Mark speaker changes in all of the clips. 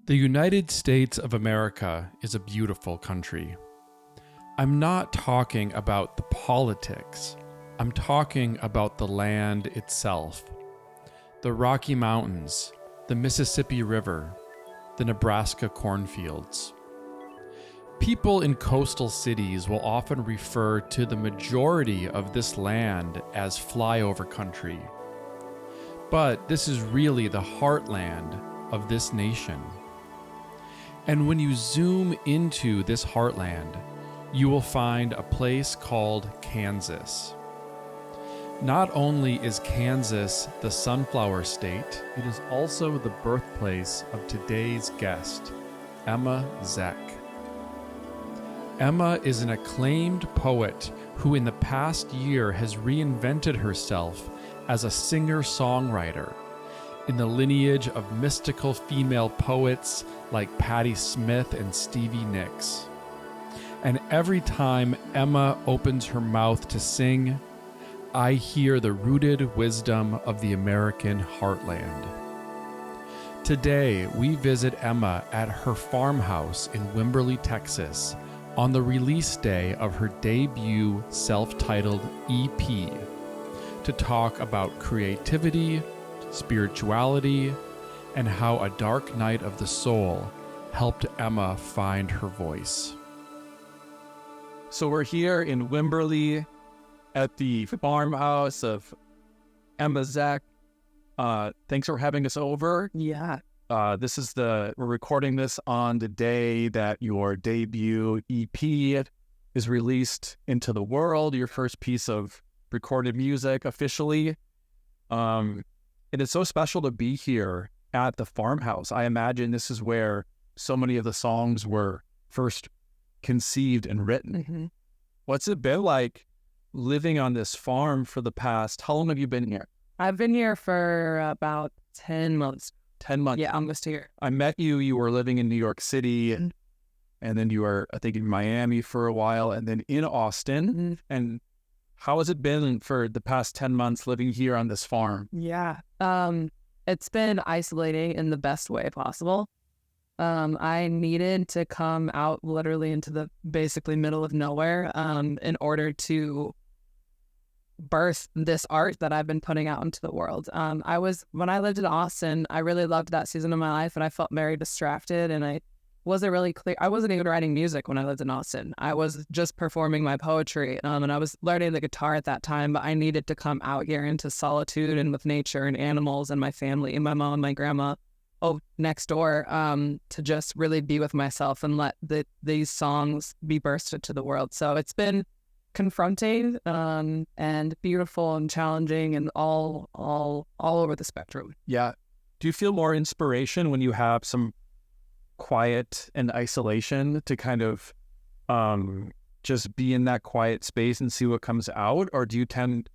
Speaker 1: The United States of America is a beautiful country. I'm not talking about the politics. I'm talking about the land itself. The Rocky Mountains, the Mississippi River, the Nebraska cornfields. People in coastal cities will often refer to the majority of this land as flyover country. But this is really the heartland of this nation. And when you zoom into this heartland, you will find a place called Kansas. Not only is Kansas the sunflower state, it is also the birthplace of today's guest, Emma Zeck. Emma is an acclaimed poet who in the past year has reinvented herself as a singer-songwriter in the lineage of mystical female poets like Patti Smith and Stevie Nicks. And every time Emma opens her mouth to sing, I hear the rooted wisdom of the American heartland. Today, we visit Emma at her farmhouse in Wimberly, Texas, on the release day of her debut self-titled EP, to talk about creativity, spirituality, and how a dark night of the soul helped Emma find her voice. So we're here in Wimberly at the farmhouse of Emma Zeck. Thanks for having us over.
Speaker 2: Yeah.
Speaker 1: We're recording this on the day that your debut EP is released into the world, your first piece of recorded music officially. It is so special to be here at the farmhouse. I imagine this is where so many of the songs were first conceived and written.
Speaker 2: Mm-hmm.
Speaker 1: What's it been like living on this farm for the past, how long have you been here?
Speaker 2: I've been here for about 10 months.
Speaker 1: 10 months.
Speaker 2: Yeah, almost here.
Speaker 1: I met you, you were living in New York City, and then you were, I think, in Miami for a while, and then in Austin.
Speaker 2: Mm-hmm.
Speaker 1: And how has it been for the past 10 months living here on this farm?
Speaker 2: Yeah. It's been isolating in the best way possible. I needed to come out literally into the basically middle of nowhere in order to birth this art that I've been putting out into the world. When I lived in Austin, I really loved that season of my life, and I felt very distracted, and I wasn't really clear. I wasn't even writing music when I lived in Austin. I was just performing my poetry, and I was learning the guitar at that time, but I needed to come out here into solitude and with nature and animals and my family and my mom and my grandma next door to just really be with myself and let these songs be bursted to the world. So it's been confronting and beautiful and challenging and all over the spectrum.
Speaker 1: Yeah. Do you feel more inspiration when you have some quiet and isolation to kind of just be in that quiet space and see what comes out? Or do you tend,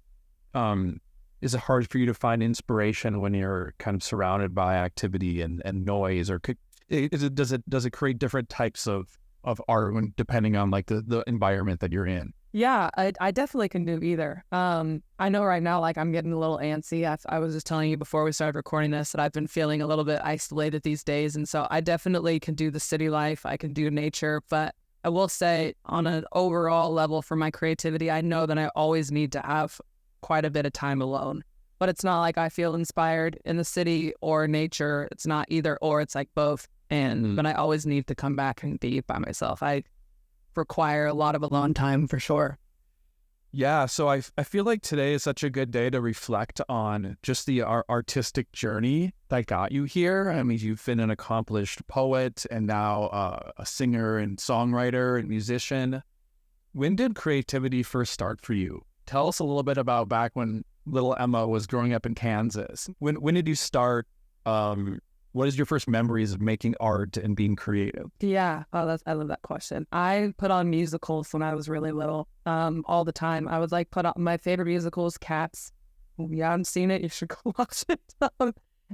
Speaker 1: is it hard for you to find inspiration when you're kind of surrounded by activity and noise? Or does it create different types of art depending on like the environment that you're in?
Speaker 2: Yeah, I definitely can do either. I know right now, like, I'm getting a little antsy. I was just telling you before we started recording this that I've been feeling a little bit isolated these days. And so I definitely can do the city life. I can do nature. But I will say on an overall level for my creativity, I know that I always need to have quite a bit of time alone. But it's not like I feel inspired in the city or nature. It's not either or. It's like both. But I always need to come back and be by myself. I require a lot of alone time for sure.
Speaker 1: Yeah, so I feel like today is such a good day to reflect on just the artistic journey that got you here. I mean, you've been an accomplished poet and now a singer and songwriter and musician. When did creativity first start for you? Tell us a little bit about back when little Emma was growing up in Kansas. When did you start? What is your first memories of making art and being creative?
Speaker 2: Yeah, I love that question. I put on musicals when I was really little, all the time. I would like put on my favorite musicals, Cats. If you haven't seen it, you should go watch it.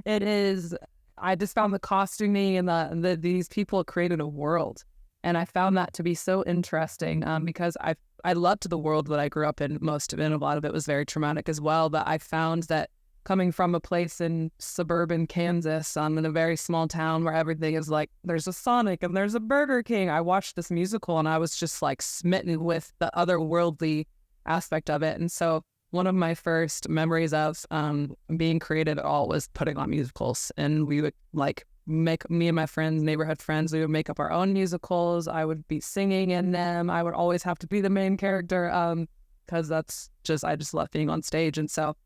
Speaker 2: It is. I just found the costuming and these people created a world, and I found that to be so interesting because I loved the world that I grew up in. Most of it, and a lot of it was very traumatic as well. But I found that coming from a place in suburban Kansas, in a very small town where everything is like, there's a Sonic and there's a Burger King. I watched this musical and I was just like smitten with the otherworldly aspect of it. And so one of my first memories of being creative at all was putting on musicals. And we would like make, me and my friends, neighborhood friends, we would make up our own musicals. I would be singing in them. I would always have to be the main character because I just love being on stage. And so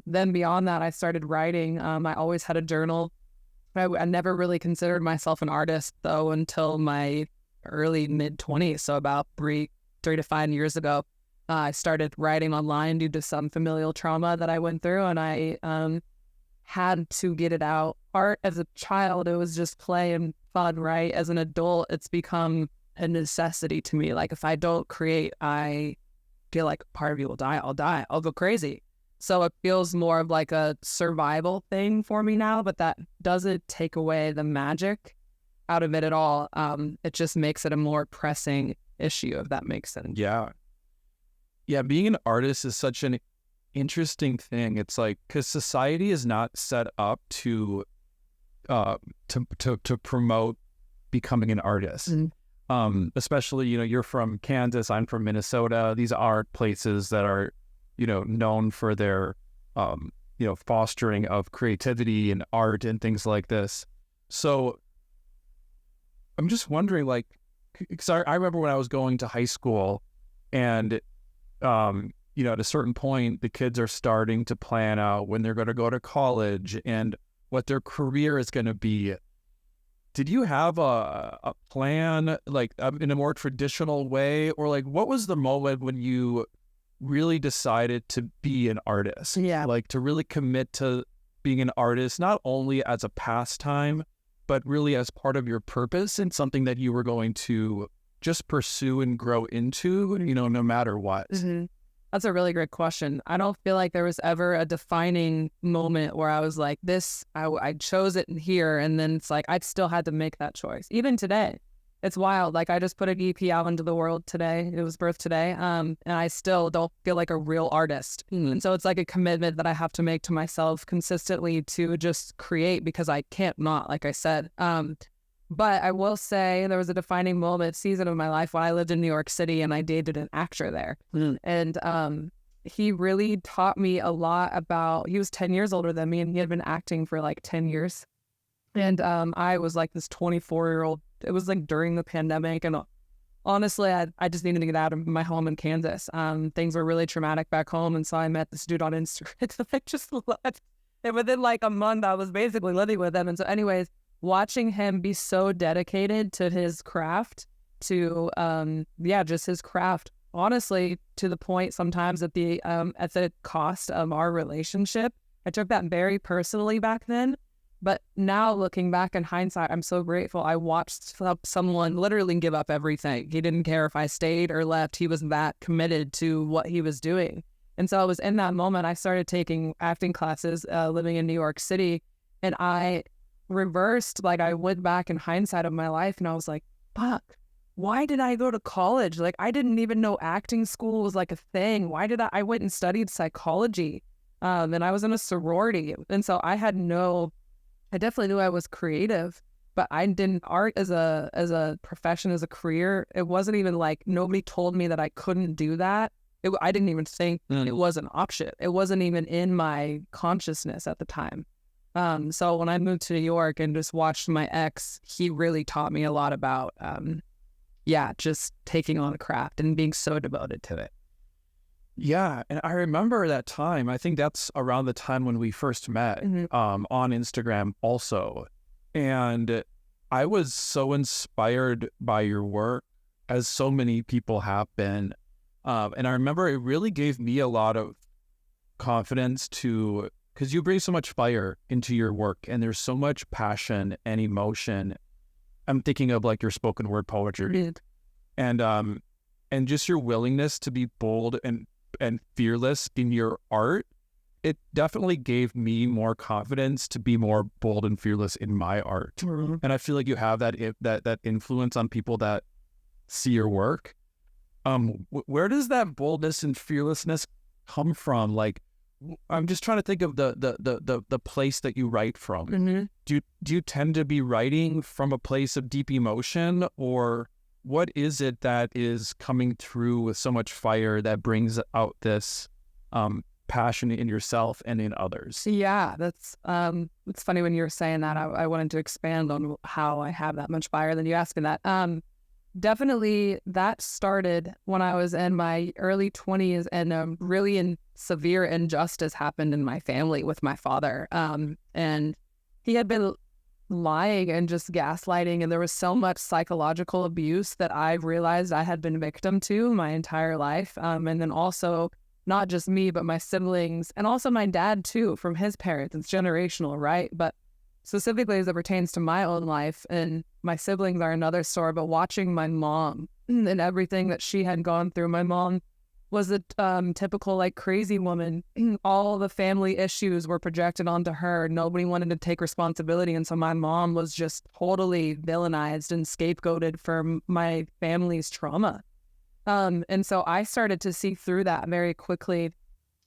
Speaker 2: then beyond that, I started writing. I always had a journal. I never really considered myself an artist, though, until my early mid-20s, so about three to 5 years ago. I started writing online due to some familial trauma that I went through, and I had to get it out. Art as a child, it was just play and fun, right? As an adult, it's become a necessity to me. Like, if I don't create, I feel like part of me will die. I'll go crazy. So it feels more of like a survival thing for me now, but that doesn't take away the magic out of it at all. It just makes it a more pressing issue, if that makes sense.
Speaker 1: Yeah, being an artist is such an interesting thing. It's like, because society is not set up to promote becoming an artist. Mm-hmm. Especially, you're from Kansas, I'm from Minnesota. These are places that are, known for their, fostering of creativity and art and things like this. So I'm just wondering, like, because I remember when I was going to high school and, at a certain point, the kids are starting to plan out when they're going to go to college and what their career is going to be. Did you have a plan, like in a more traditional way, or like what was the moment when you really decided to be an artist?
Speaker 2: Yeah.
Speaker 1: Like to really commit to being an artist, not only as a pastime, but really as part of your purpose and something that you were going to just pursue and grow into, no matter what.
Speaker 2: Mm-hmm. That's a really great question. I don't feel like there was ever a defining moment where I was like, I chose it here. And then it's like, I still had to make that choice. Even today, it's wild. Like I just put an EP out into the world today. It was birthed today. And I still don't feel like a real artist. And so it's like a commitment that I have to make to myself consistently to just create, because I can't not, like I said. But I will say there was a defining season of my life when I lived in New York City and I dated an actor there. And he really taught me a lot about, he was 10 years older than me and he had been acting for like 10 years. And I was like this 24-year-old. It was like during the pandemic. And honestly, I just needed to get out of my home in Kansas. Things were really traumatic back home. And so I met this dude on Instagram. I just left. And within like a month, I was basically living with him. And so anyways, watching him be so dedicated to his craft, to just his craft, honestly, to the point sometimes at the cost of our relationship. I took that very personally back then, but now looking back in hindsight, I'm so grateful. I watched someone literally give up everything. He didn't care if I stayed or left. He was that committed to what he was doing. And so I was in that moment, I started taking acting classes, living in New York City, and I reversed, like I went back in hindsight of my life and I was like, fuck, why did I go to college? Like I didn't even know acting school was like a thing. Why did I went and studied psychology, and I was in a sorority. And so I definitely knew I was creative, but I didn't, art as a profession, as a career, it wasn't even like, nobody told me that I couldn't do that. I didn't even think it was an option. It wasn't even in my consciousness at the time. So when I moved to New York and just watched my ex, he really taught me a lot about, just taking on a craft and being so devoted to it.
Speaker 1: Yeah. And I remember that time. I think that's around the time when we first met, on Instagram also. And I was so inspired by your work, as so many people have been. And I remember it really gave me a lot of confidence because you bring so much fire into your work and there's so much passion and emotion. I'm thinking of like your spoken word poetry and just your willingness to be bold and fearless in your art. It definitely gave me more confidence to be more bold and fearless in my art. Mm-hmm. And I feel like you have that influence on people that see your work. Where does that boldness and fearlessness come from? Like,
Speaker 3: I'm just trying to think of the place that you write from.
Speaker 2: Mm-hmm.
Speaker 3: Do you tend to be writing from a place of deep emotion, or what is it that is coming through with so much fire that brings out this passion in yourself and in others?
Speaker 2: Yeah, that's it's funny when you were saying that. I wanted to expand on how I have that much fire. Then you asked me that. Definitely, that started when I was in my early 20s, and really severe injustice happened in my family with my father. And he had been lying and just gaslighting, and there was so much psychological abuse that I realized I had been victim to my entire life. And then also, not just me, but my siblings, and also my dad too, from his parents. It's generational, right? But specifically as it pertains to my own life, and my siblings are another story, but watching my mom and everything that she had gone through. My mom was a typical like crazy woman. All the family issues were projected onto her. Nobody wanted to take responsibility. And so my mom was just totally villainized and scapegoated for my family's trauma. And so I started to see through that very quickly.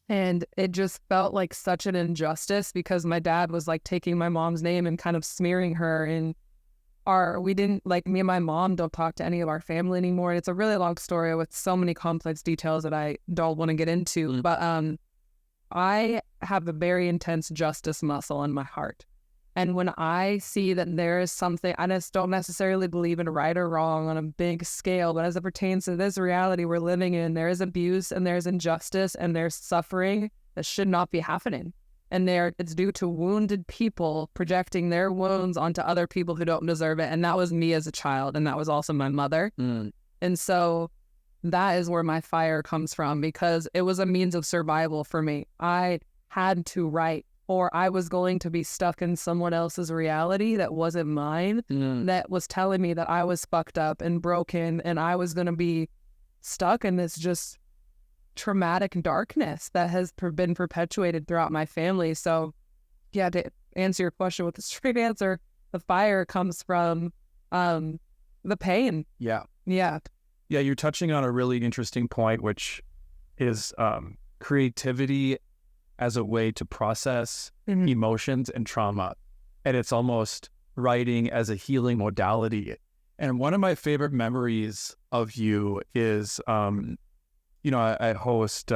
Speaker 2: And it just felt like such an injustice because my dad was like taking my mom's name and kind of smearing her. And we didn't, like, me and my mom don't talk to any of our family anymore. And it's a really long story with so many complex details that I don't want to get into. But I have a very intense justice muscle in my heart. And when I see that there is something, I just don't necessarily believe in right or wrong on a big scale, but as it pertains to this reality we're living in, there is abuse and there's injustice and there's suffering that should not be happening. And it's due to wounded people projecting their wounds onto other people who don't deserve it. And that was me as a child, and that was also my mother. And so that is where my fire comes from, because it was a means of survival for me. I had to write, or I was going to be stuck in someone else's reality that wasn't mine, that was telling me that I was fucked up and broken, and I was going to be stuck in this just traumatic darkness that has been perpetuated throughout my family. So, yeah, to answer your question with a straight answer, the fire comes from the pain.
Speaker 3: Yeah.
Speaker 2: Yeah.
Speaker 3: Yeah, you're touching on a really interesting point, which is creativity as a way to process emotions and trauma. And it's almost writing as a healing modality. And one of my favorite memories of you is, I host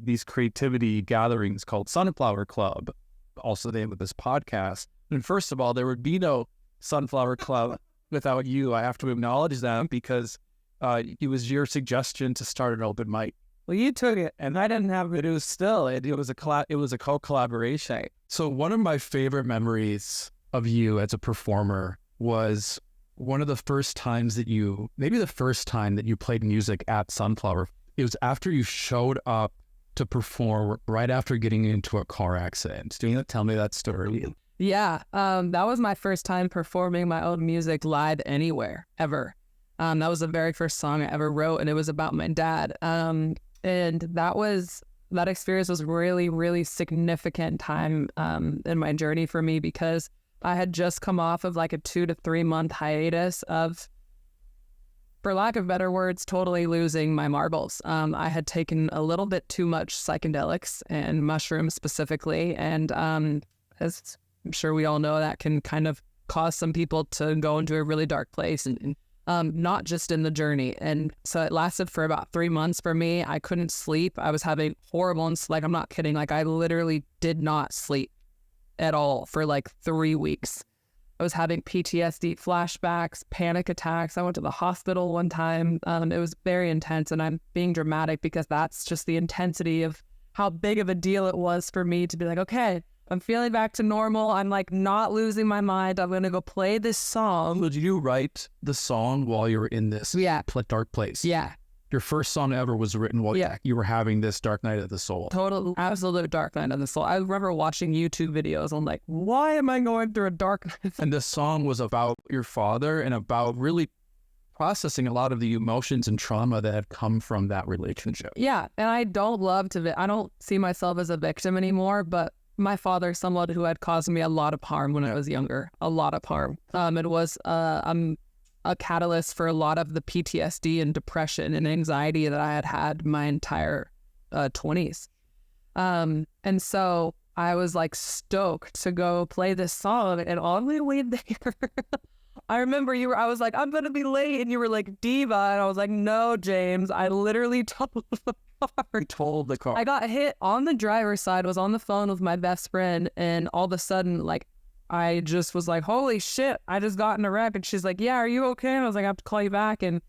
Speaker 3: these creativity gatherings called Sunflower Club, also the name of this podcast. And first of all, there would be no Sunflower Club without you. I have to acknowledge that because it was your suggestion to start an open mic. Well, you took it, and I didn't have it. It was a co-collaboration. So one of my favorite memories of you as a performer was one of the first times maybe the first time that you played music at Sunflower. It was after you showed up to perform right after getting into a car accident. Do you tell me that story?
Speaker 2: Yeah, that was my first time performing my own music live anywhere, ever. That was the very first song I ever wrote, and it was about my dad. And that experience was really, really significant time in my journey for me, because I had just come off of like a 2 to 3 month hiatus of, for lack of better words, totally losing my marbles. I had taken a little bit too much psychedelics and mushrooms specifically. And as I'm sure we all know, that can kind of cause some people to go into a really dark place, and not just in the journey. And so it lasted for about 3 months for me. I couldn't sleep. I was having horrible, I'm not kidding. Like, I literally did not sleep at all for like 3 weeks. I was having PTSD flashbacks, panic attacks. I went to the hospital one time. It was very intense, and I'm being dramatic because that's just the intensity of how big of a deal it was for me to be like, okay, I'm feeling back to normal. I'm like not losing my mind. I'm going to go play this song.
Speaker 3: So did you write the song while you were in this dark place?
Speaker 2: Yeah.
Speaker 3: Your first song ever was written while you were having this dark night of the soul.
Speaker 2: Total, absolute dark night of the soul. I remember watching YouTube videos. I'm like, why am I going through a dark night?
Speaker 3: And the song was about your father and about really processing a lot of the emotions and trauma that had come from that relationship.
Speaker 2: Yeah. And I don't see myself as a victim anymore, but my father is someone who had caused me a lot of harm when I was younger, a lot of harm. It was a catalyst for a lot of the PTSD and depression and anxiety that I had my entire 20s. And so I was like stoked to go play this song, and on my way there, I remember I was like, I'm going to be late. And you were like, Diva. And I was like, no, James, I literally totaled the car.
Speaker 3: Told the car.
Speaker 2: I got hit on the driver's side, was on the phone with my best friend. And all of a sudden, like, I just was like, holy shit, I just got in a wreck. And she's like, yeah, are you okay? And I was like, I have to call you back. And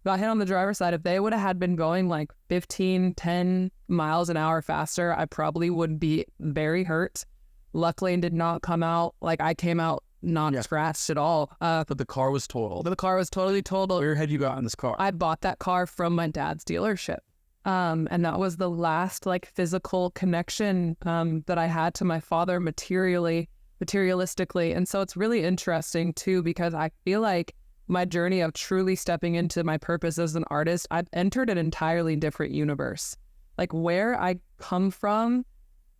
Speaker 2: got hit on the driver's side. If they would have had been going like 10 miles an hour faster, I probably would be very hurt. Luckily, did not come out. Like, I came out not scratched at all.
Speaker 3: But the car was totaled.
Speaker 2: The car was totally totaled.
Speaker 3: Where had you gotten this car?
Speaker 2: I bought that car from my dad's dealership. And that was the last like physical connection that I had to my father materialistically. And so it's really interesting too, because I feel like my journey of truly stepping into my purpose as an artist, I've entered an entirely different universe. Like where I come from,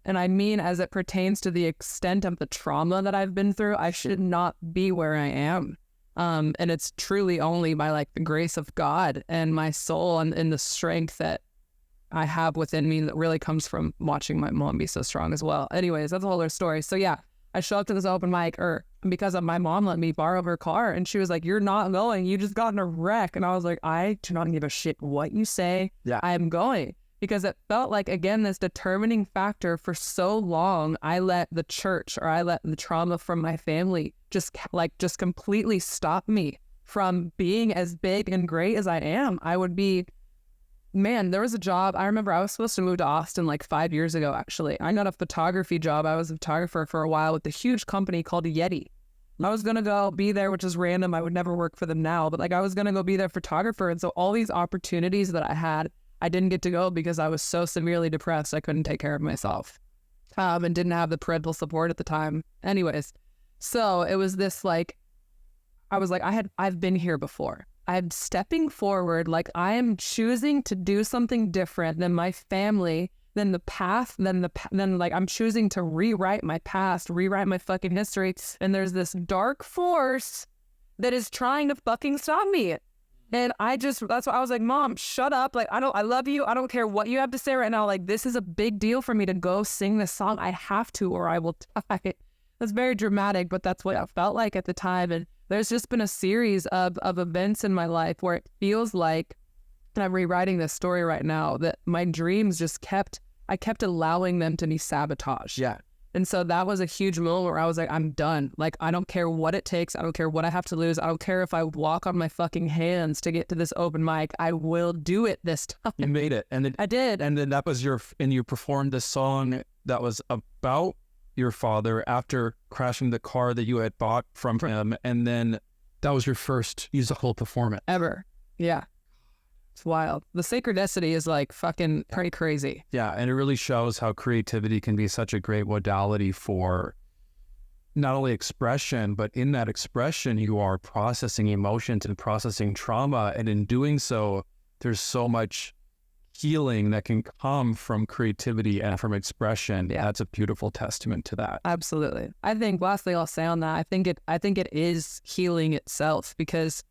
Speaker 2: and I mean as it pertains to the extent of the trauma that I've been through, I should not be where I am. And it's truly only by like the grace of God and my soul and the strength that I have within me that really comes from watching my mom be so strong as well. Anyways, that's a whole other story. So yeah, I show up to this open mic because of my mom let me borrow her car, and she was like, you're not going, you just got in a wreck. And I was like, I do not give a shit what you say.
Speaker 3: Yeah.
Speaker 2: I am going. Because it felt like, again, this determining factor for so long, I let the church or I let the trauma from my family just completely stop me from being as big and great as I am. I would be, man, there was a job. I remember I was supposed to move to Austin like 5 years ago, actually. I got a photography job. I was a photographer for a while with a huge company called Yeti. I was going to go be there, which is random. I would never work for them now, but like I was going to go be their photographer. And so all these opportunities that I had, I didn't get to go because I was so severely depressed I couldn't take care of myself and didn't have the parental support at the time. Anyways, so it was this like, I was like, I've been here before. I'm stepping forward, like I am choosing to do something different than my family, than the path, than like I'm choosing to rewrite my past, rewrite my fucking history. And there's this dark force that is trying to fucking stop me. And that's why I was like, Mom, shut up. Like, I love you. I don't care what you have to say right now. Like, this is a big deal for me to go sing this song. I have to, or I will die. That's very dramatic, but that's what I felt like at the time. And there's just been a series of events in my life where it feels like, and I'm rewriting this story right now, that my dreams I kept allowing them to be sabotaged.
Speaker 3: Yeah.
Speaker 2: And so that was a huge moment where I was like, I'm done. Like, I don't care what it takes. I don't care what I have to lose. I don't care if I walk on my fucking hands to get to this open mic. I will do it this time.
Speaker 3: You made it. And then
Speaker 2: I did.
Speaker 3: And then that was you performed this song that was about your father after crashing the car that you had bought from him. And then that was your first musical performance.
Speaker 2: Ever. Yeah. It's wild. The synchronicity is like fucking pretty crazy.
Speaker 3: Yeah, and it really shows how creativity can be such a great modality for not only expression, but in that expression, you are processing emotions and processing trauma. And in doing so, there's so much healing that can come from creativity and from expression. Yeah, that's a beautiful testament to that.
Speaker 2: Absolutely. I think lastly, I'll say on that, I think it is healing itself, because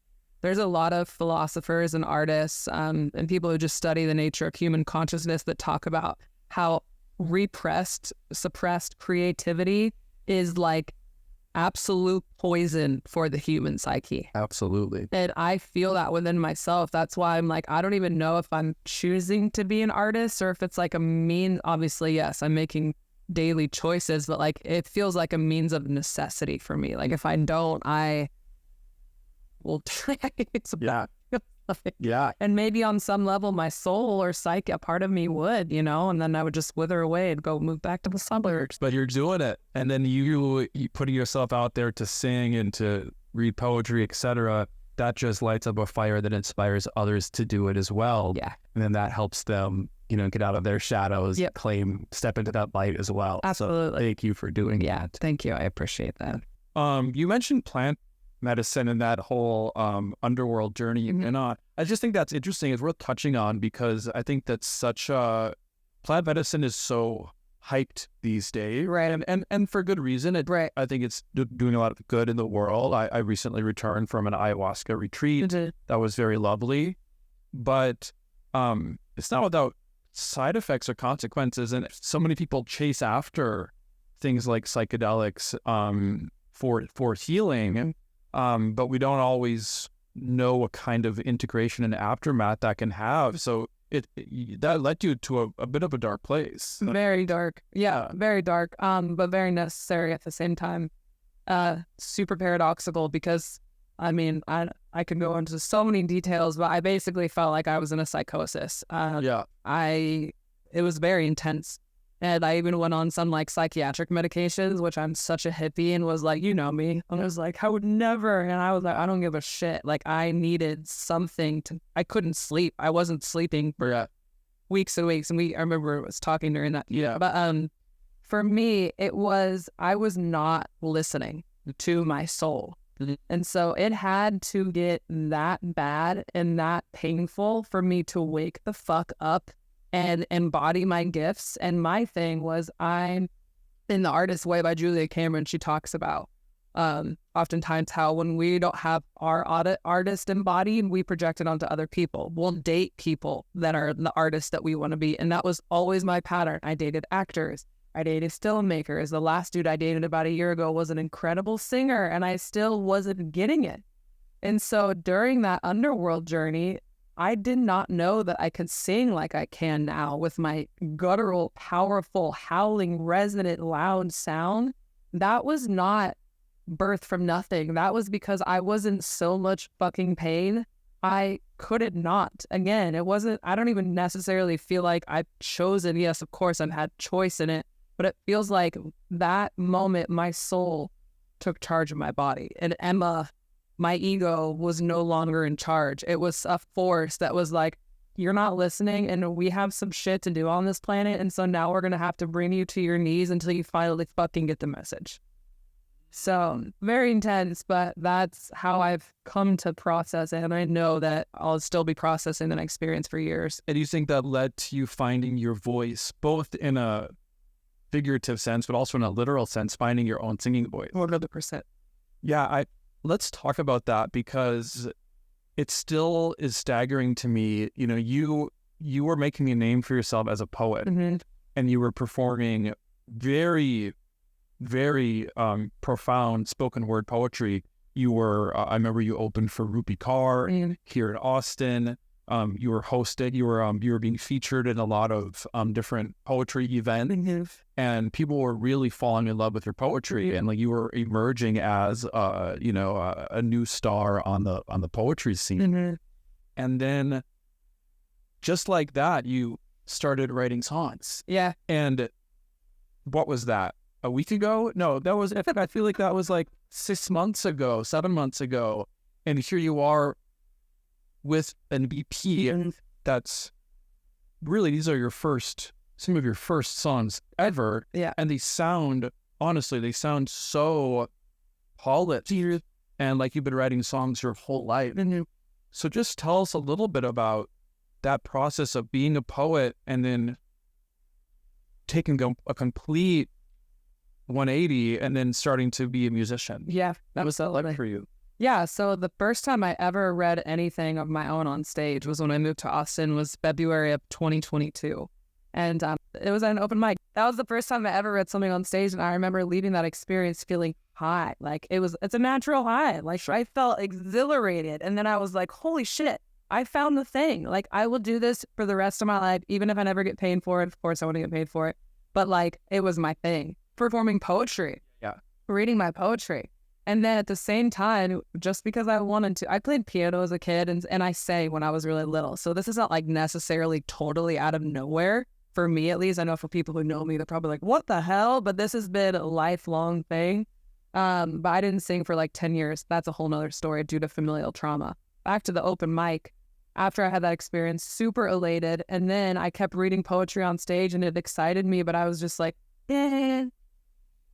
Speaker 2: there's a lot of philosophers and artists and people who just study the nature of human consciousness that talk about how suppressed creativity is like absolute poison for the human psyche.
Speaker 3: Absolutely.
Speaker 2: And I feel that within myself. That's why I'm like, I don't even know if I'm choosing to be an artist or if it's like a mean, obviously, yes, I'm making daily choices, but like it feels like a means of necessity for me. Like if I don't, I will
Speaker 3: yeah.
Speaker 2: And maybe on some level my soul or psyche, a part of me would, and then I would just wither away and go move back to the suburbs.
Speaker 3: But you're doing it, and then you putting yourself out there to sing and to read poetry, etc. That just lights up a fire that inspires others to do it as well.
Speaker 2: Yeah.
Speaker 3: And then that helps them, get out of their shadows,
Speaker 2: yep.
Speaker 3: Step into that light as well.
Speaker 2: Absolutely.
Speaker 3: So thank you for doing that.
Speaker 2: Thank you. I appreciate that.
Speaker 3: You mentioned plant medicine and that whole underworld journey you've been on. I just think that's interesting. It's worth touching on because I think that's plant medicine is so hyped these days,
Speaker 2: right?
Speaker 3: And for good reason.
Speaker 2: Right.
Speaker 3: I think it's doing a lot of good in the world. I recently returned from an ayahuasca retreat that was very lovely, but it's not without side effects or consequences. And so many people chase after things like psychedelics for healing, but we don't always know what kind of integration and aftermath that can have. So that led you to a bit of a dark place.
Speaker 2: Very dark. Yeah, very dark, but very necessary at the same time. Super paradoxical because, I mean, I could go into so many details, but I basically felt like I was in a psychosis. It was very intense. And I even went on some like psychiatric medications, which I'm such a hippie and was like, you know me. And I was like, I would never. And I was like, I don't give a shit. Like I needed something I couldn't sleep. I wasn't sleeping for weeks and weeks. And I remember was talking during that.
Speaker 3: Yeah.
Speaker 2: But for me, I was not listening to my soul. And so it had to get that bad and that painful for me to wake the fuck up and embody my gifts. And my thing was, I'm in The Artist's Way by Julia Cameron. She talks about oftentimes how when we don't have our artist embodied, we project it onto other people. We'll date people that are the artists that we want to be. And that was always my pattern. I dated actors. I dated filmmakers. The last dude I dated about a year ago was an incredible singer, and I still wasn't getting it. And so during that underworld journey, I did not know that I could sing like I can now with my guttural, powerful, howling, resonant, loud sound. That was not birth from nothing. That was because I was in so much fucking pain. I couldn't not. Again, it wasn't, I don't even necessarily feel like I've chosen. Yes, of course, I've had choice in it, but it feels like that moment, my soul took charge of my body. And Emma, my ego, was no longer in charge. It was a force that was like, you're not listening and we have some shit to do on this planet. And so now we're going to have to bring you to your knees until you finally fucking get the message. So very intense, but that's how I've come to process it. And I know that I'll still be processing that experience for years.
Speaker 3: And you think that led to you finding your voice, both in a figurative sense, but also in a literal sense, finding your own singing voice?
Speaker 2: 100%.
Speaker 3: Yeah, let's talk about that, because it still is staggering to me. You know, you were making a name for yourself as a poet,
Speaker 2: Mm-hmm.
Speaker 3: and you were performing very, very profound spoken word poetry. You were, I remember you opened for Rupi Kaur here in Austin. You were hosted. You were being featured in a lot of different poetry events, and people were really falling in love with your poetry, and like you were emerging as a new star on the poetry scene.
Speaker 2: Mm-hmm.
Speaker 3: And then, just like that, you started writing songs.
Speaker 2: Yeah.
Speaker 3: And what was that? A week ago? No, that was. I feel like that was like 6 months ago, 7 months ago, and here you are with an EP that's really, these are some of your first songs ever.
Speaker 2: Yeah.
Speaker 3: And they sound so polished and like you've been writing songs your whole life.
Speaker 2: Mm-hmm.
Speaker 3: So just tell us a little bit about that process of being a poet and then taking a complete 180 and then starting to be a musician.
Speaker 2: Yeah.
Speaker 3: That was that like for you?
Speaker 2: Yeah, so the first time I ever read anything of my own on stage was when I moved to Austin, was February of 2022. And it was at an open mic. That was the first time I ever read something on stage, and I remember leaving that experience feeling high. Like it's a natural high. Like I felt exhilarated, and then I was like, holy shit, I found the thing. Like I will do this for the rest of my life, even if I never get paid for it. Of course I want to get paid for it. But like it was my thing. Performing poetry.
Speaker 3: Yeah.
Speaker 2: Reading my poetry. And then at the same time, just because I wanted to, I played piano as a kid and I sang when I was really little. So this is not like necessarily totally out of nowhere for me, at least. I know for people who know me, they're probably like, what the hell? But this has been a lifelong thing. But I didn't sing for like 10 years. That's a whole nother story due to familial trauma. Back to the open mic. After I had that experience, super elated. And then I kept reading poetry on stage and it excited me, but I was just like,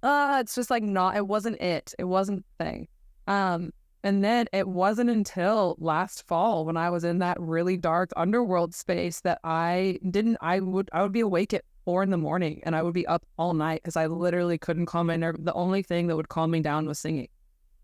Speaker 2: it's just like it wasn't the thing. And then it wasn't until last fall when I was in that really dark underworld space that I would be awake at 4 a.m. and I would be up all night because I literally couldn't calm my nerve. The only thing that would calm me down was singing.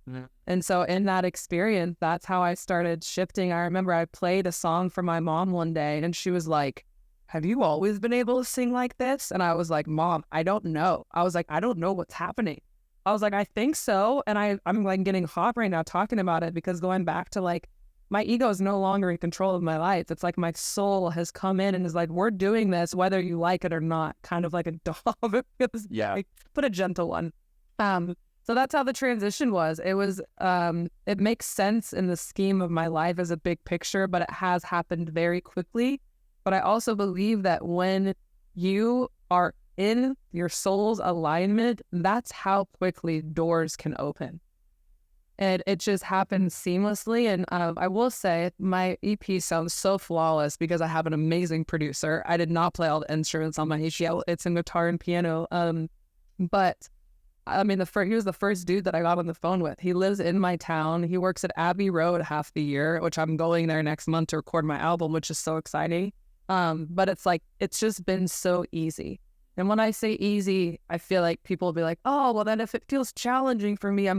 Speaker 2: Mm-hmm. And so in that experience, that's how I started shifting. I remember I played a song for my mom one day and she was like, have you always been able to sing like this? And I was like, Mom, I don't know. I was like, I don't know what's happening. I was like, I think so. And I'm like getting hot right now talking about it, because going back to like, my ego is no longer in control of my life. It's like my soul has come in and is like, we're doing this whether you like it or not, kind of like a dog.
Speaker 3: Yeah.
Speaker 2: Like, put a gentle one. So that's how the transition was. It was, it makes sense in the scheme of my life as a big picture, but it has happened very quickly. But I also believe that when you are in your soul's alignment, that's how quickly doors can open. And it just happens seamlessly. And I will say my EP sounds so flawless because I have an amazing producer. I did not play all the instruments on my EP. It's in guitar and piano. But I mean, he was the first dude that I got on the phone with. He lives in my town. He works at Abbey Road half the year, which I'm going there next month to record my album, which is so exciting. But it's like, it's just been so easy. And when I say easy, I feel like people will be like, oh, well, then if it feels challenging for me,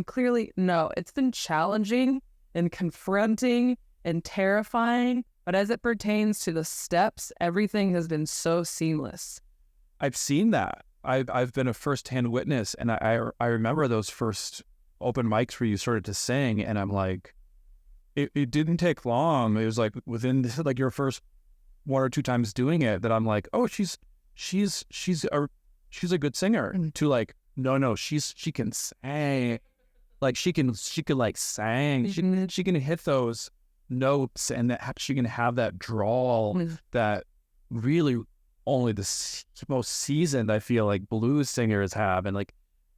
Speaker 2: no, it's been challenging and confronting and terrifying. But as it pertains to the steps, everything has been so seamless.
Speaker 3: I've seen that. I've been a firsthand witness, and I remember those first open mics where you started to sing, and I'm like, it didn't take long. It was like within like your first one or two times doing it that I'm like, oh, she's a good singer. To like, no, she can sing, like she can like sing. She can hit those notes, and that she can have that drawl that really only the most seasoned, I feel like, blues singers have. And like,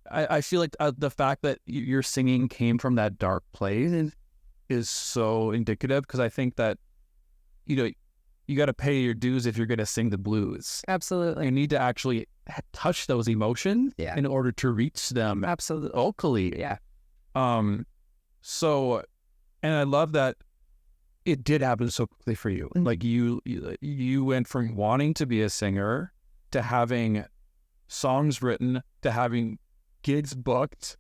Speaker 3: I feel like the fact that your singing came from that dark place is so indicative, because I think that, you know, you got to pay your dues if you're going to sing the blues.
Speaker 2: Absolutely.
Speaker 3: You need to actually touch those emotions in order to reach them.
Speaker 2: Absolutely.
Speaker 3: Vocally.
Speaker 2: Yeah.
Speaker 3: So, and I love that it did happen so quickly for you. Like you went from wanting to be a singer to having songs written, to having gigs booked,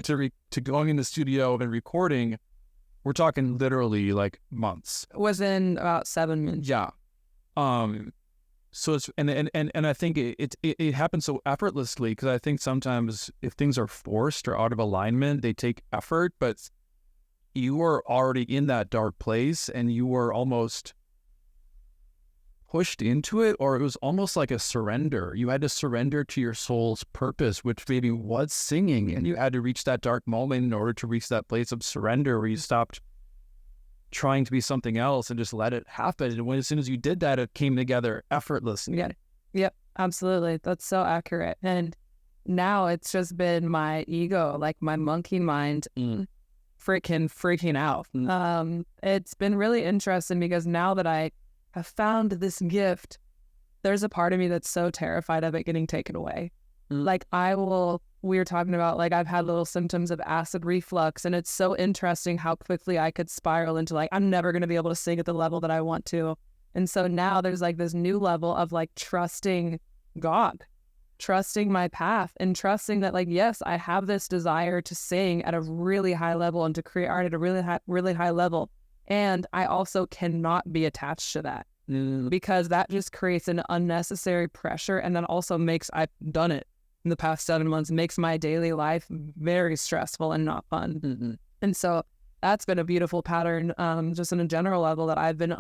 Speaker 3: to going in the studio and recording. We're talking literally like months.
Speaker 2: Within about 7 months.
Speaker 3: Yeah. So it's and I think it happens so effortlessly, because I think sometimes if things are forced or out of alignment, they take effort, but you were already in that dark place and you were almost pushed into it, or it was almost like a surrender. You had to surrender to your soul's purpose, which maybe was singing, and you had to reach that dark moment in order to reach that place of surrender where you stopped trying to be something else and just let it happen. And as soon as you did that, it came together effortlessly.
Speaker 2: Yeah. Yep. Absolutely. That's so accurate. And now it's just been my ego, like my monkey mind, freaking out. It's been really interesting, because now that I have found this gift, there's a part of me that's so terrified of it getting taken away. Like we were talking about, like, I've had little symptoms of acid reflux, and it's so interesting how quickly I could spiral into like, I'm never going to be able to sing at the level that I want to. And so now there's like this new level of like trusting God, trusting my path, and trusting that, like, yes, I have this desire to sing at a really high level and to create art at a really high level. And I also cannot be attached to that, because that just creates an unnecessary pressure. And then also I've done it in the past 7 months, makes my daily life very stressful and not fun. And so that's been a beautiful pattern, just on a general level, that I've been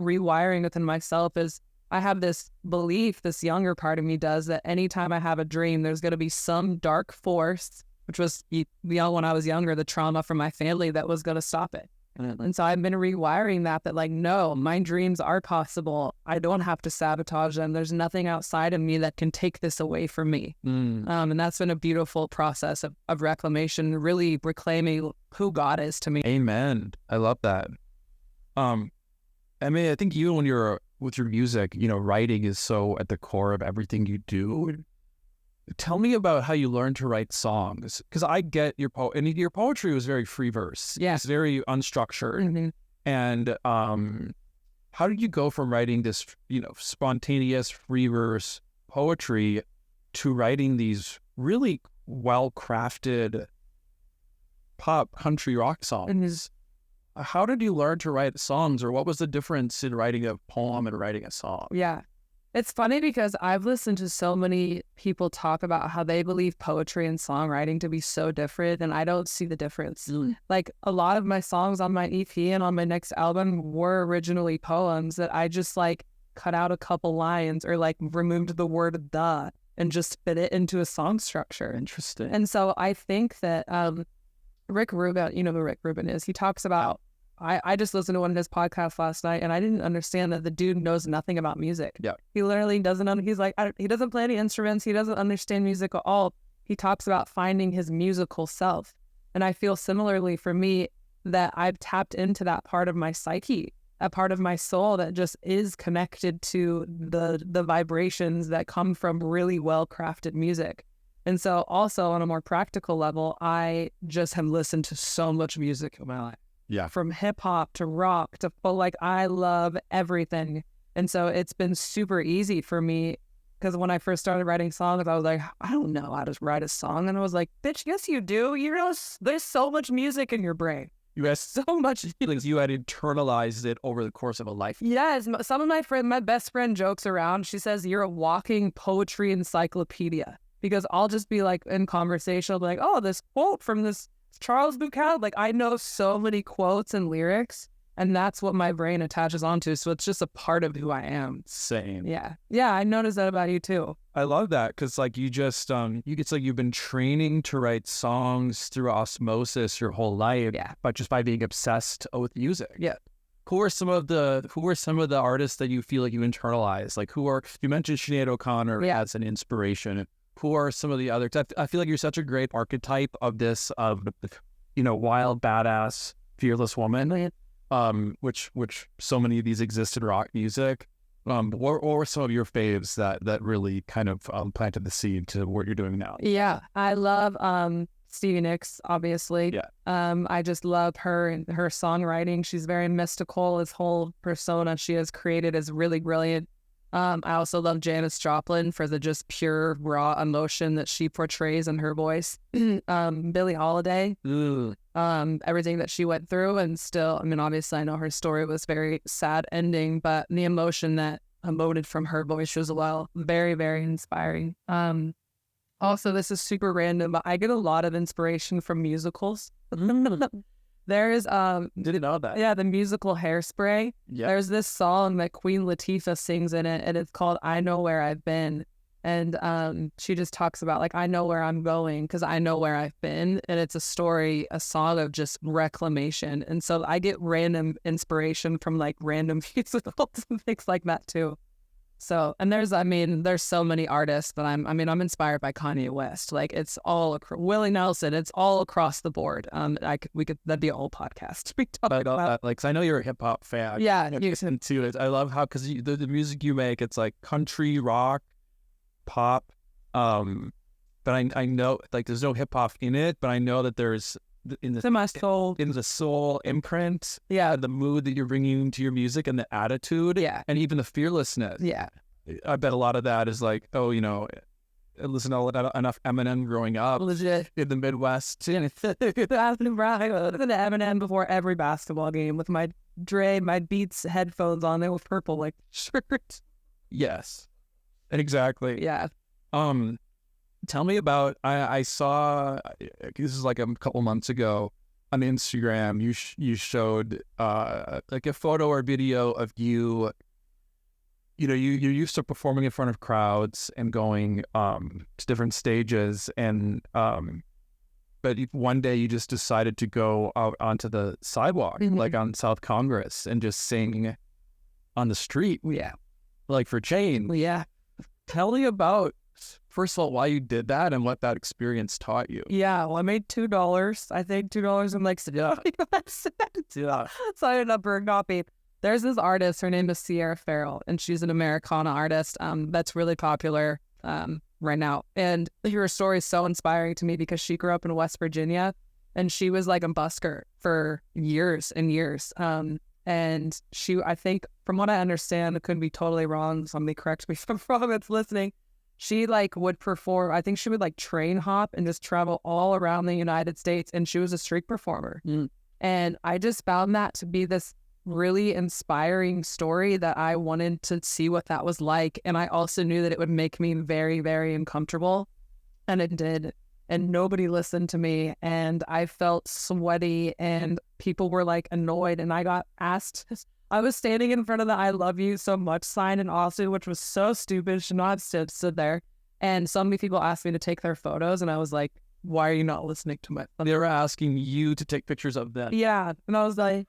Speaker 2: rewiring within myself. Is I have this belief, this younger part of me does, that anytime I have a dream, there's going to be some dark force, which was, when I was younger, the trauma from my family, that was going to stop it. And so I've been rewiring that like, no, my dreams are possible. I don't have to sabotage them. There's nothing outside of me that can take this away from me. And that's been a beautiful process of reclamation, really reclaiming who God is to me.
Speaker 3: Amen. I love that. I mean, I think even when you're with your music, you know, writing is so at the core of everything you do. Tell me about how you learned to write songs, because I get your your poetry was very free verse.
Speaker 2: Yeah.
Speaker 3: It's very unstructured. And how did you go from writing this, you know, spontaneous free verse poetry to writing these really well-crafted pop country rock songs? How did you learn to write songs, or what was the difference in writing a poem and writing a song?
Speaker 2: Yeah. It's funny because I've listened to so many people talk about how they believe poetry and songwriting to be so different, and I don't see the difference. Like, a lot of my songs on my EP and on my next album were originally poems that I just like cut out a couple lines or like removed the word "the" and just fit it into a song structure.
Speaker 3: Interesting.
Speaker 2: And so I think that Rick Rubin, you know who Rick Rubin is, he talks about, I just listened to one of his podcasts last night, and I didn't understand that the dude knows nothing about music.
Speaker 3: Yeah.
Speaker 2: He literally doesn't, he's like, he doesn't play any instruments. He doesn't understand music at all. He talks about finding his musical self. And I feel similarly for me that I've tapped into that part of my psyche, that part of my soul that just is connected to the vibrations that come from really well-crafted music. And so also on a more practical level, I just have listened to so much music in my life.
Speaker 3: Yeah.
Speaker 2: From hip hop to rock to full, like, I love everything. And so it's been super easy for me, because when I first started writing songs, I was like, I don't know how to write a song. And I was like, bitch, yes, you do. You know, there's so much music in your brain.
Speaker 3: You had
Speaker 2: So much
Speaker 3: feelings. You had internalized it over the course of a life.
Speaker 2: Yes, some of my best friend jokes around. She says, you're a walking poetry encyclopedia, because I'll just be like in conversation, I'll be like, oh, this quote from this Charles Bukowski. Like, I know so many quotes and lyrics, and that's what my brain attaches onto. So it's just a part of who I am.
Speaker 3: Same.
Speaker 2: Yeah. I noticed that about you too.
Speaker 3: I love that, because like you just it's like you've been training to write songs through osmosis your whole life.
Speaker 2: Yeah.
Speaker 3: But just by being obsessed with music.
Speaker 2: Yeah.
Speaker 3: Who are some of the artists that you feel like you internalize? Like, you mentioned Sinead O'Connor as an inspiration. Who are some of the others? I feel like you're such a great archetype of this, wild, badass, fearless woman, which so many of these exist in rock music. What were some of your faves that really kind of planted the seed to what you're doing now?
Speaker 2: Yeah, I love Stevie Nicks, obviously.
Speaker 3: Yeah.
Speaker 2: I just love her and her songwriting. She's very mystical. This whole persona she has created is really brilliant. I also love Janis Joplin for the just pure raw emotion that she portrays in her voice. Billie Holiday, everything that she went through, and still, I mean, obviously I know her story was very sad ending, but the emotion that emoted from her voice was very, very inspiring. Also, this is super random, but I get a lot of inspiration from musicals. There's
Speaker 3: Didn't know that.
Speaker 2: Yeah, the musical Hairspray.
Speaker 3: Yeah.
Speaker 2: There's this song that Queen Latifah sings in it, and it's called I Know Where I've Been. And she just talks about, like, I know where I'm going because I know where I've been. And it's a song of just reclamation. And so I get random inspiration from like random musicals and things like that too. So, and there's so many artists that I'm inspired by Kanye West. Like, it's all Willie Nelson. It's all across the board. That'd be a whole podcast. We talk about
Speaker 3: like, 'cause I know you're a hip hop fan.
Speaker 2: Yeah,
Speaker 3: into it. I love how, because the music you make, it's like country, rock, pop. But I know, like, there's no hip hop in it, but I know that there's in
Speaker 2: my soul,
Speaker 3: in the soul imprint,
Speaker 2: yeah,
Speaker 3: the mood that you're bringing into your music and the attitude,
Speaker 2: yeah,
Speaker 3: and even the fearlessness.
Speaker 2: Yeah,
Speaker 3: I bet a lot of that is like, I listened to enough Eminem growing up,
Speaker 2: legit,
Speaker 3: in the Midwest.
Speaker 2: I listened to Eminem before every basketball game with my Beats headphones on. They were purple like shirt.
Speaker 3: Yes, exactly.
Speaker 2: Yeah.
Speaker 3: Tell me about, I saw, this is like a couple months ago on Instagram, you showed like a photo or video of you you're used to performing in front of crowds and going to different stages, and but one day you just decided to go out onto the sidewalk, like on South Congress, and just sing on the street.
Speaker 2: Yeah.
Speaker 3: Like, for change.
Speaker 2: Yeah.
Speaker 3: Tell me about, first of all, why you did that and what that experience taught you.
Speaker 2: Yeah, well, I made $2. I think $2 and like
Speaker 3: Yeah.
Speaker 2: signing up for a copy. There's this artist. Her name is Sierra Farrell, and she's an Americana artist that's really popular right now. And her story is so inspiring to me because she grew up in West Virginia, and she was like a busker for years and years. And she, I think, from what I understand, it could be totally wrong. Somebody correct me if I'm wrong that's listening. She like would perform, I think she would like train hop and just travel all around the United States. And she was a street performer. And I just found that to be this really inspiring story that I wanted to see what that was like. And I also knew that it would make me very, very uncomfortable. And it did. And nobody listened to me. And I felt sweaty and people were like annoyed. And I got asked, I was standing in front of the I love you so much sign in Austin, which was so stupid. Should not have stood there. And so many people asked me to take their photos. And I was like, why are you not listening to my?
Speaker 3: They were asking you to take pictures of them.
Speaker 2: Yeah. And I was like,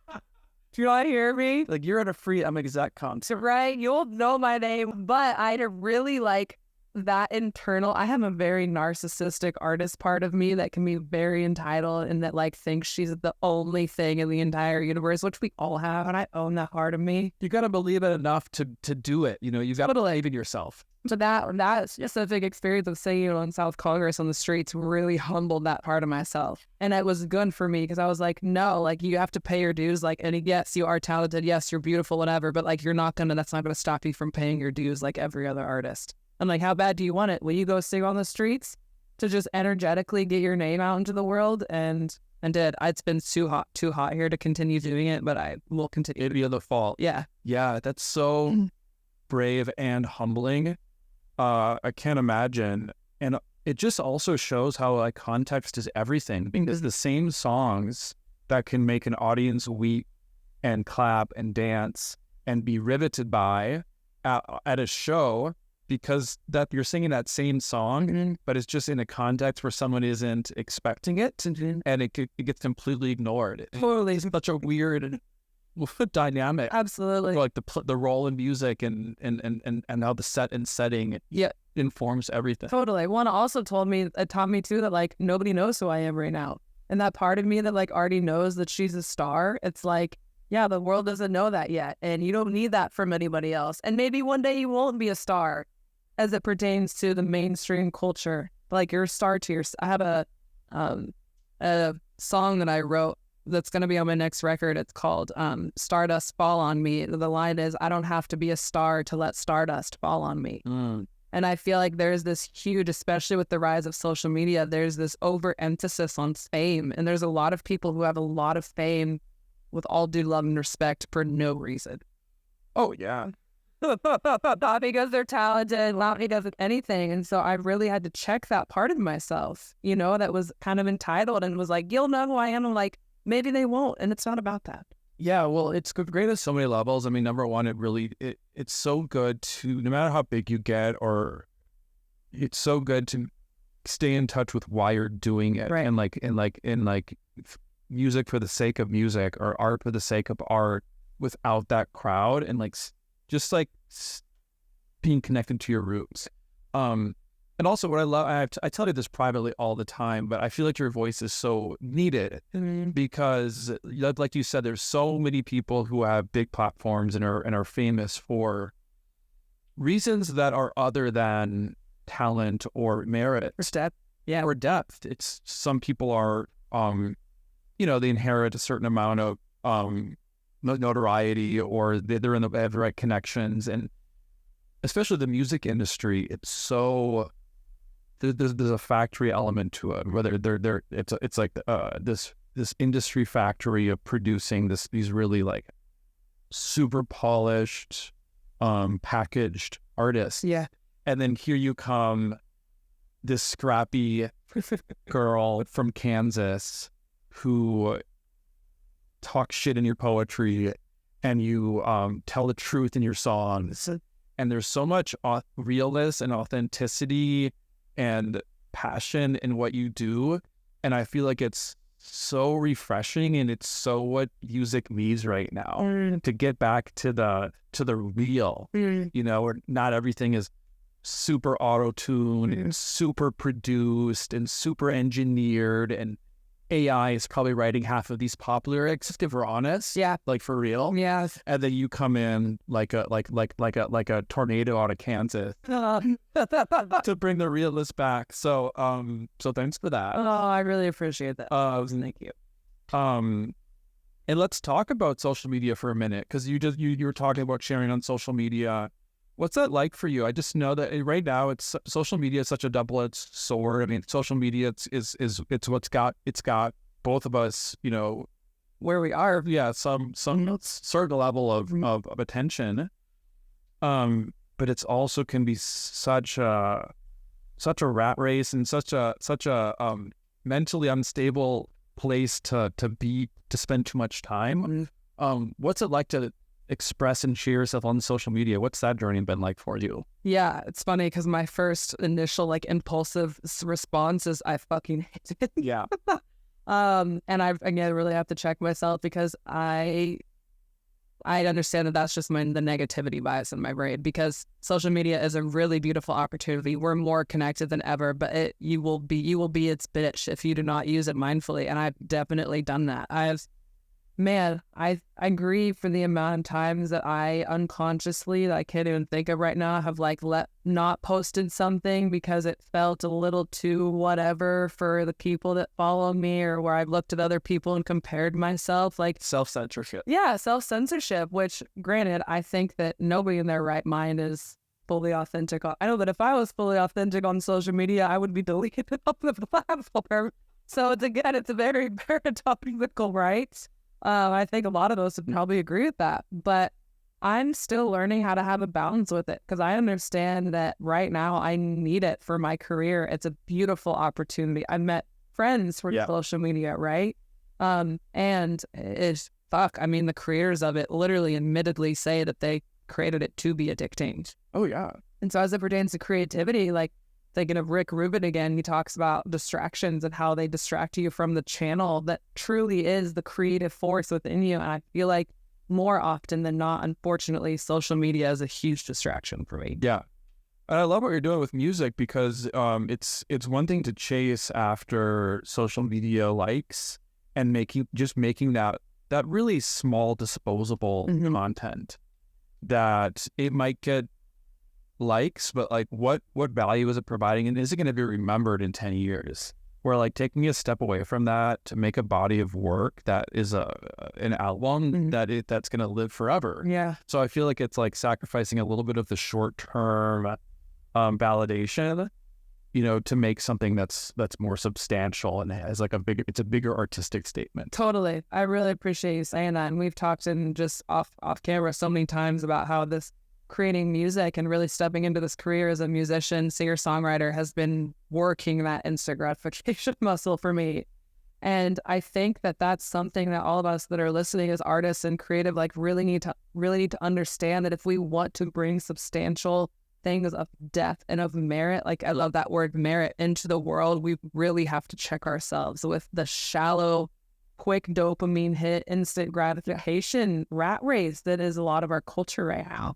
Speaker 2: do you not hear me?
Speaker 3: Like, you're at a free Emma Zeck concert.
Speaker 2: Right? You'll know my name. But I had a really like that internal, I have a very narcissistic artist part of me that can be very entitled and that like thinks she's the only thing in the entire universe, which we all have. And I own that part of me.
Speaker 3: You got to believe it enough to do it. You know, you got to believe in yourself.
Speaker 2: So that's just a big experience of singing on South Congress on the streets really humbled that part of myself. And it was good for me because I was like, no, like you have to pay your dues. Like, and yes, you are talented. Yes, you're beautiful, whatever. But like, that's not going to stop you from paying your dues like every other artist. I'm like, how bad do you want it? Will you go sing on the streets to just energetically get your name out into the world? And did. It's been too hot here to continue doing it, but I will continue.
Speaker 3: It'd be the fall.
Speaker 2: Yeah.
Speaker 3: Yeah, that's so brave and humbling. I can't imagine. And it just also shows how like context is everything, because the same songs that can make an audience weep and clap and dance and be riveted by at a show, because that you're singing that same song, but it's just in a context where someone isn't expecting it, and it gets completely ignored.
Speaker 2: Totally.
Speaker 3: It's such a weird dynamic.
Speaker 2: Absolutely.
Speaker 3: Like the role in music and how the set and setting informs everything.
Speaker 2: Totally. One also taught me too that like nobody knows who I am right now. And that part of me that like already knows that she's a star, it's like, yeah, the world doesn't know that yet. And you don't need that from anybody else. And maybe one day you won't be a star as it pertains to the mainstream culture. Like you're a star to yourself. I have a song that I wrote that's going to be on my next record. It's called Stardust Fall on Me. The line is, I don't have to be a star to let stardust fall on me. And I feel like there's this huge, especially with the rise of social media, there's this overemphasis on fame. And there's a lot of people who have a lot of fame with all due love and respect for no reason.
Speaker 3: Oh, yeah.
Speaker 2: Not because they're talented, not because of anything. And so I really had to check that part of myself, you know, that was kind of entitled and was like, you'll know who I am. I'm like, maybe they won't. And it's not about that.
Speaker 3: Yeah, well, it's great at so many levels. I mean, number one, it's so good to, no matter how big you get, or it's so good to stay in touch with why you're doing it.
Speaker 2: Right.
Speaker 3: And like music for the sake of music, or art for the sake of art, without that crowd, and like just like being connected to your roots. And also what I love, I tell you this privately all the time, but I feel like your voice is so needed, because like you said, there's so many people who have big platforms and are famous for reasons that are other than talent or merit.
Speaker 2: Or depth.
Speaker 3: Yeah. Or depth. It's, some people are, they inherit a certain amount of notoriety, or they have the right connections. And especially the music industry, it's so, there's a factory element to it, whether it's like this industry factory of producing these really like super polished, packaged artists.
Speaker 2: Yeah.
Speaker 3: And then here you come, this scrappy girl from Kansas who talks shit in your poetry, and you tell the truth in your songs. And there's so much realness and authenticity and passion in what you do. And I feel like it's so refreshing, and it's so what music needs right now, to get back to the real, where not everything is super auto-tuned and super produced and super engineered, and AI is probably writing half of these pop lyrics, if we're honest.
Speaker 2: Yeah.
Speaker 3: Like, for real.
Speaker 2: Yeah.
Speaker 3: And then you come in like a tornado out of Kansas to bring the realness back. So thanks for that.
Speaker 2: Oh, I really appreciate that.
Speaker 3: Thank you. And let's talk about social media for a minute, because you were talking about sharing on social media. What's that like for you? I just know that right now social media is such a double-edged sword. I mean, social media it's got both of us,
Speaker 2: where we are.
Speaker 3: Yeah, some certain level of attention. But it's also can be such a rat race and such a mentally unstable place to spend too much time. What's it like to express and share yourself on social media? What's that journey been like for you?
Speaker 2: Yeah, it's funny because my first initial like impulsive response is I fucking hate it.
Speaker 3: Yeah.
Speaker 2: And I again really have to check myself because I understand that that's just the negativity bias in my brain, because social media is a really beautiful opportunity. We're more connected than ever, but you will be its bitch if you do not use it mindfully. And I've definitely done that. I grieve for the amount of times that I unconsciously, that I can't even think of right now, have like not posted something because it felt a little too whatever for the people that follow me, or where I've looked at other people and compared myself, like
Speaker 3: Self-censorship.
Speaker 2: Yeah, self-censorship, which granted, I think that nobody in their right mind is fully authentic. I know that if I was fully authentic on social media, I would be deleted off the platform. So it's a very paradoxical, right? I think a lot of us would probably agree with that, but I'm still learning how to have a balance with it, because I understand that right now I need it for my career. It's a beautiful opportunity. I met friends from social media, right? And it's I mean, the creators of it literally admittedly say that they created it to be addicting.
Speaker 3: Oh yeah.
Speaker 2: And so as it pertains to creativity, like thinking of Rick Rubin again, he talks about distractions and how they distract you from the channel that truly is the creative force within you. And I feel like more often than not, unfortunately, social media is a huge distraction for me.
Speaker 3: Yeah. And I love what you're doing with music, because it's one thing to chase after social media likes and making that really small disposable content that it might get likes, but like what value is it providing, and is it going to be remembered in 10 years? We're like taking a step away from that to make a body of work that is an album that's going to live forever.
Speaker 2: Yeah.
Speaker 3: So I feel like it's like sacrificing a little bit of the short term validation, to make something that's more substantial and has like it's a bigger artistic statement.
Speaker 2: Totally. I really appreciate you saying that. And we've talked in just off camera so many times about how this creating music and really stepping into this career as a musician, singer-songwriter has been working that instant gratification muscle for me. And I think that that's something that all of us that are listening as artists and creative, like really need to understand, that if we want to bring substantial things of depth and of merit, like I love that word merit, into the world, we really have to check ourselves with the shallow, quick dopamine hit, instant gratification rat race that is a lot of our culture right now.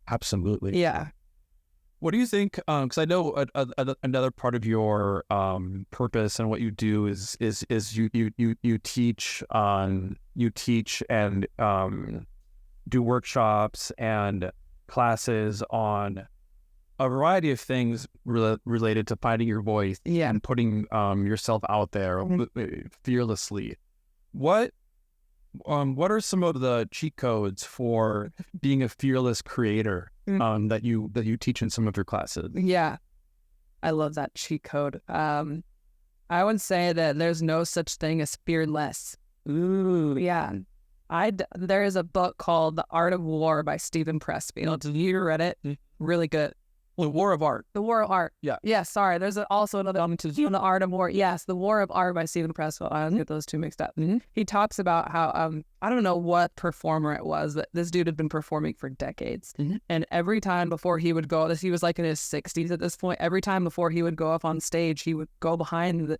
Speaker 3: Absolutely.
Speaker 2: Yeah.
Speaker 3: What do you think? Because I know another part of your purpose and what you do is you teach and do workshops and classes on a variety of things related to finding your voice and putting yourself out there fearlessly. What are some of the cheat codes for being a fearless creator that you teach in some of your classes?
Speaker 2: Yeah, I love that cheat code. I would say that there's no such thing as fearless. Ooh, yeah. There is a book called The Art of War by Stephen Pressfield. Have you read it? Really good.
Speaker 3: The War of Art.
Speaker 2: The War of Art.
Speaker 3: Yeah.
Speaker 2: Yeah, sorry. There's also another one too. The Art of War. Yes, The War of Art by Stephen Pressfield. I don't get those two mixed up. He talks about how, I don't know what performer it was, but this dude had been performing for decades. And every time before he would go, he was like in his 60s at this point, every time before he would go up on stage, he would go behind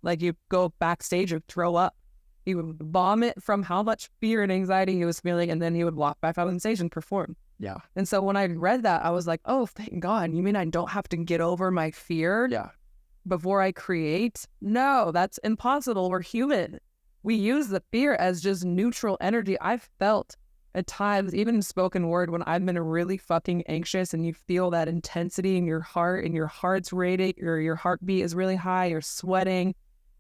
Speaker 2: like he'd go backstage and throw up. He would vomit from how much fear and anxiety he was feeling, and then he would walk back out on stage and perform.
Speaker 3: Yeah.
Speaker 2: And so when I read that, I was like, oh, thank God. You mean I don't have to get over my fear before I create? No, that's impossible. We're human. We use the fear as just neutral energy. I've felt at times, even in spoken word, when I've been really fucking anxious and you feel that intensity in your heart and your heart's rating, or your heartbeat is really high, you're sweating,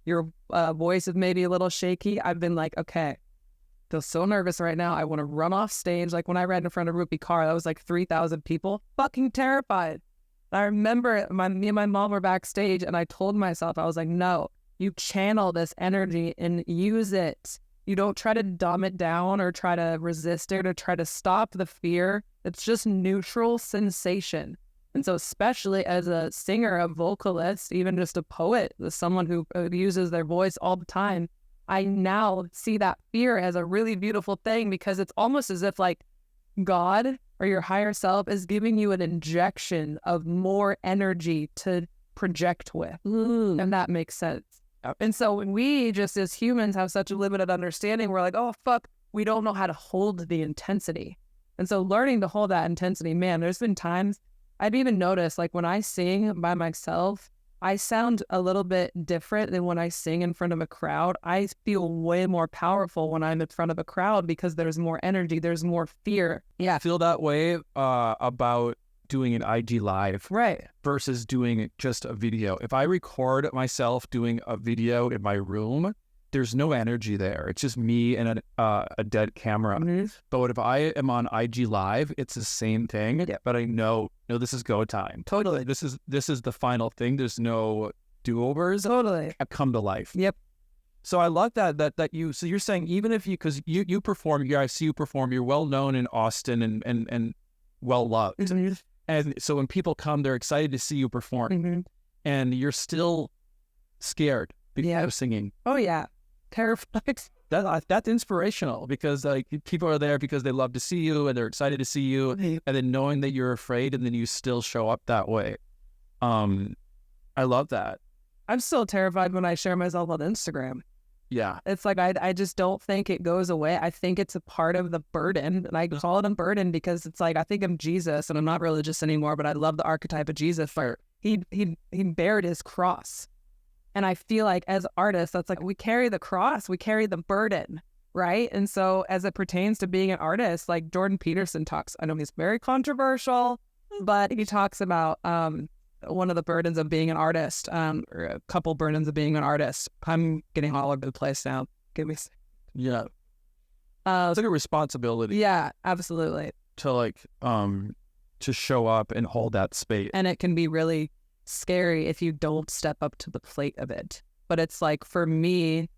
Speaker 2: your voice is maybe a little shaky. I've been like, okay, feel so nervous right now. I want to run off stage. Like when I read in front of Rupi Kaur, that was like 3,000 people, fucking terrified. I remember me and my mom were backstage, and I told myself, I was like, no, you channel this energy and use it You don't try to dumb it down or try to resist it or try to stop the fear. It's just neutral sensation. And so especially as a singer, a vocalist, even just a poet, someone who uses their voice all the time, I now see that fear as a really beautiful thing, because it's almost as if like God or your higher self is giving you an injection of more energy to project with. And that makes sense. And so when we just as humans have such a limited understanding, we're like, oh, fuck, we don't know how to hold the intensity. And so learning to hold that intensity, man, there's been times I've even noticed, like when I sing by myself, I sound a little bit different than when I sing in front of a crowd. I feel way more powerful when I'm in front of a crowd because there's more energy, there's more fear. Yeah.
Speaker 3: I feel that way about doing an IG live,
Speaker 2: right,
Speaker 3: versus doing just a video. If I record myself doing a video in my room, there's no energy there. It's just me and a dead camera. But if I am on IG live, it's the same thing. But I know, no, this is go time.
Speaker 2: Totally.
Speaker 3: This is the final thing. There's no do-overs.
Speaker 2: Totally.
Speaker 3: I come to life.
Speaker 2: Yep.
Speaker 3: So I love that you. So you're saying even if you, because you perform, I see you perform. You're well known in Austin and well loved. And so when people come, they're excited to see you perform, and you're still scared before singing.
Speaker 2: Oh yeah, terrified.
Speaker 3: That's inspirational, because like people are there because they love to see you and they're excited to see you, and then knowing that you're afraid and then you still show up that way. I love that.
Speaker 2: I'm still terrified when I share myself on Instagram.
Speaker 3: Yeah.
Speaker 2: It's like I just don't think it goes away. I think it's a part of the burden. And I call it a burden because it's like I think of Jesus, and I'm not religious anymore, but I love the archetype of Jesus. For he bared his cross. And I feel like as artists, that's like we carry the cross, we carry the burden, right? And so as it pertains to being an artist, like Jordan Peterson talks, I know he's very controversial, but he talks about one of the burdens of being an artist, or a couple burdens of being an artist. I'm getting all over the place now. Give me.
Speaker 3: Yeah. It's like a responsibility.
Speaker 2: Yeah, absolutely.
Speaker 3: To like, to show up and hold that space.
Speaker 2: And it can be really scary if you don't step up to the plate of it. But it's like, for me,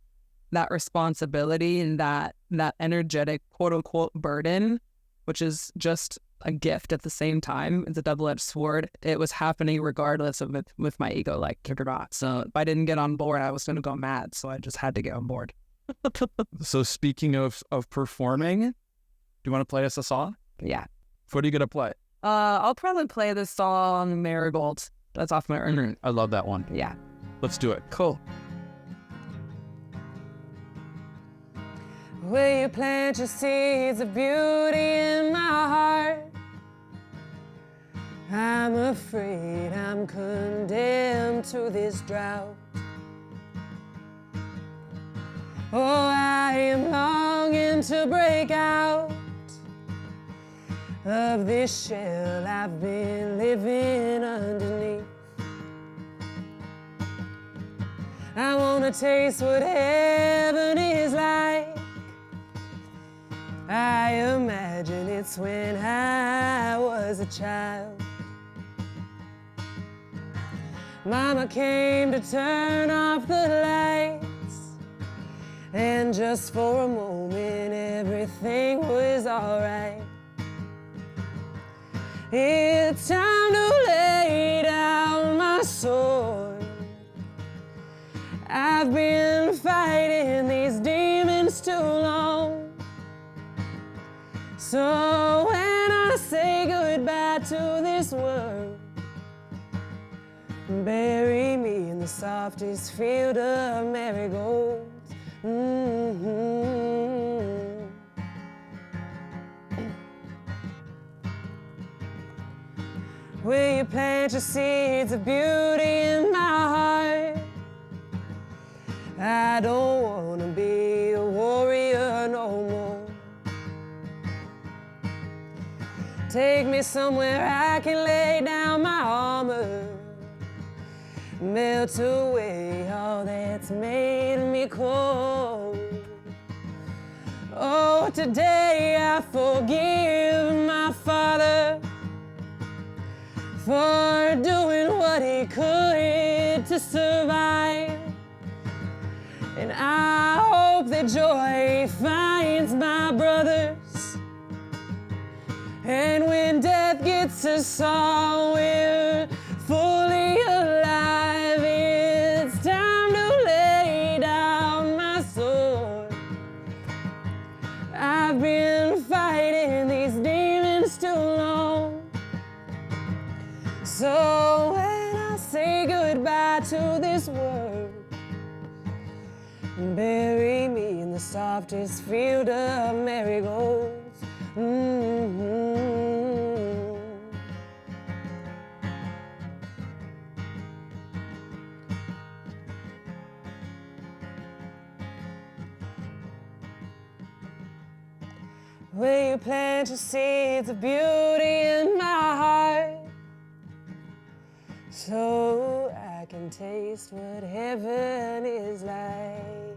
Speaker 2: that responsibility and that energetic quote unquote burden, which is just a gift at the same time. It's a double-edged sword. It was happening regardless of it with my ego, like, or not. So if I didn't get on board, I was going to go mad. So I just had to get on board.
Speaker 3: So speaking of performing, do you want to play us a song?
Speaker 2: Yeah.
Speaker 3: What are you going to play?
Speaker 2: I'll probably play this song, Marigold. That's off my record.
Speaker 3: I love that one.
Speaker 2: Yeah.
Speaker 3: Let's do it.
Speaker 2: Cool.
Speaker 4: Will you plant your seeds of beauty in my heart? I'm afraid I'm condemned to this drought. Oh, I am longing to break out of this shell I've been living underneath. I want to taste what heaven is like. I imagine it's when I was a child. Mama came to turn off the lights, and just for a moment everything was alright. It's time to lay down my sword. I've been fighting these demons too long. So when I say goodbye to this world, bury me in the softest field of marigolds. Will you plant your seeds of beauty in my heart? I don't want to be a warrior no more. Take me somewhere I can lay down my armor, melt away all that's made me cold. Oh, today I forgive my father for doing what he could to survive. And I hope that joy finds my brothers. And when death gets us all, we're fully alive. It's time to lay down my sword. I've been fighting these demons too long. So when I say goodbye to this world, bury me in the softest field of marigolds. Will you plant your seeds of beauty in my heart, so I can taste what heaven is like?